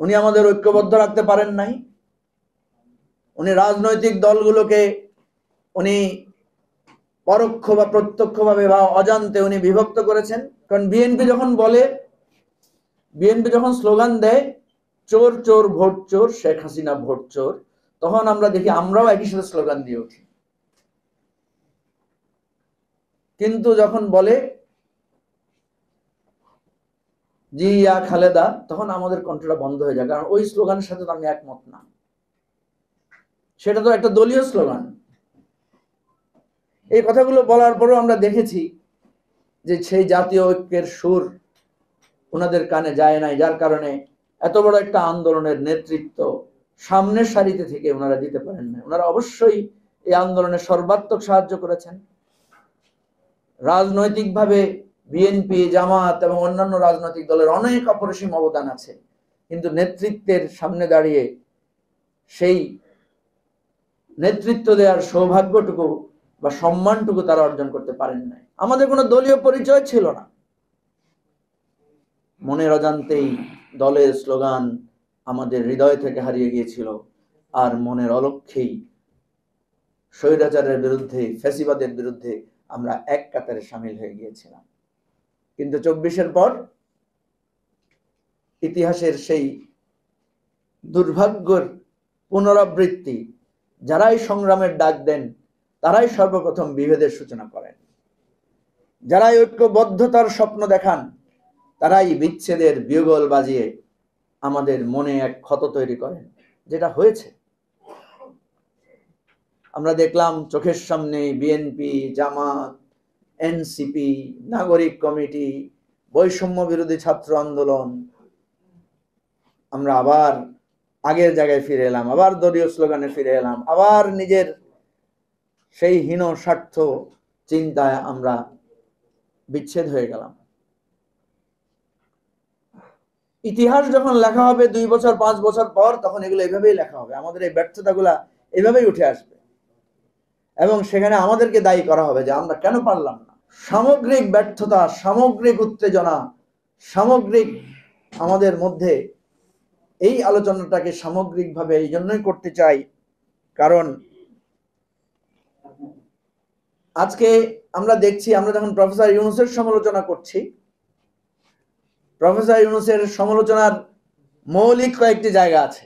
উনি আমাদের ঐক্যবদ্ধ রাখতে পারেন নাই। উনি রাজনৈতিক দলগুলোকে উনি পরোক্ষ বা প্রত্যক্ষভাবে বা অজান্তে উনি বিভক্ত করেছেন। কারণ বিএনপি যখন স্লোগান দেয় চোর চোর ভোট চোর, শেখ হাসিনা ভোট চোর, তখন আমরা দেখি আমরাও একই সাথে স্লোগান দিয়ে উঠি। কিন্তু যখন বলে জি ইয়া খালেদা, তখন আমাদের কণ্ঠটা বন্ধ হয়ে যায়, কারণ ওই স্লোগানের সাথে তো আমি একমত না। সেটা তো একটা দলীয় স্লোগান। এই কথাগুলো বলার পরেও আমরা দেখেছি যে সেই জাতীয় ঐক্যের সুর ওনাদের কানে যায় নাই, যার কারণে এত বড় একটা আন্দোলনের নেতৃত্ব সামনের সারিতে থেকে ওনারা দিতে পারেন না। ওনারা অবশ্যই এই আন্দোলনে সর্বাত্মক সাহায্য করেছেন। রাজনৈতিকভাবে বিএনপি, জামাত এবং অন্যান্য রাজনৈতিক দলের অনেক অপরিসীম অবদান আছে, কিন্তু নেতৃত্বের সামনে দাঁড়িয়ে সেই নেতৃত্ব দেওয়ার সৌভাগ্যটুকু বা সম্মানটুকু তারা অর্জন করতে পারেন নাই। আমাদের কোনো দলীয় পরিচয় ছিল না। মনের অজান্তেই দলের স্লোগান আমাদের হৃদয় থেকে হারিয়ে গিয়েছিল, আর মনের অলক্ষ্যেই স্বৈরাচারের বিরুদ্ধে, ফ্যাসিবাদের বিরুদ্ধে আমরা এক কাতারে সামিল হয়ে গিয়েছিলাম। কিন্তু 24-এর পর ইতিহাসের সেই দুর্ভাগ্যের পুনরাবৃত্তি, যারাই সংগ্রামের ডাক দেন তারাই সর্বপ্রথম বিভেদের সূচনা করেন। যারাই ঐক্যবদ্ধতার স্বপ্ন দেখান তারাই বিচ্ছেদের বিয়োগল বাজিয়ে আমাদের মনে এক ক্ষত তৈরি করেন, যেটা হয়েছে। আমরা দেখলাম চোখের সামনে বিএনপি, জামাত, এনসিপি, নাগরিক কমিটি, বৈষম্য বিরোধী ছাত্র আন্দোলন, আমরা আবার আগের জায়গায় ফিরে এলাম, আবার দলীয় স্লোগানে ফিরে এলাম, আবার নিজের সেই হীন স্বার্থ চিন্তায় আমরা বিচ্ছেদ হয়ে গেলাম। ইতিহাস যখন লেখা হবে 2 বছর 5 বছর পর, তখন এগুলো এভাবেই লেখা হবে, আমাদের এই ব্যর্থতাগুলা এভাবেই উঠে আসবে এবং সেখানে আমাদেরকে দায়ী করা হবে যে আমরা কেন পারলাম না। সামগ্রিক ব্যর্থতা, সামগ্রিক উত্তেজনা, সামগ্রিক আমাদের মধ্যে এই আলোচনাটাকে সামগ্রিকভাবে এই জন্যই করতে চাই, কারণ আজকে আমরা দেখছি, আমরা যখন প্রফেসর ইউনূসের সমালোচনা করছি, প্রফেসর ইউনূসের সমালোচনার মৌলিক কয়েকটি জায়গা আছে।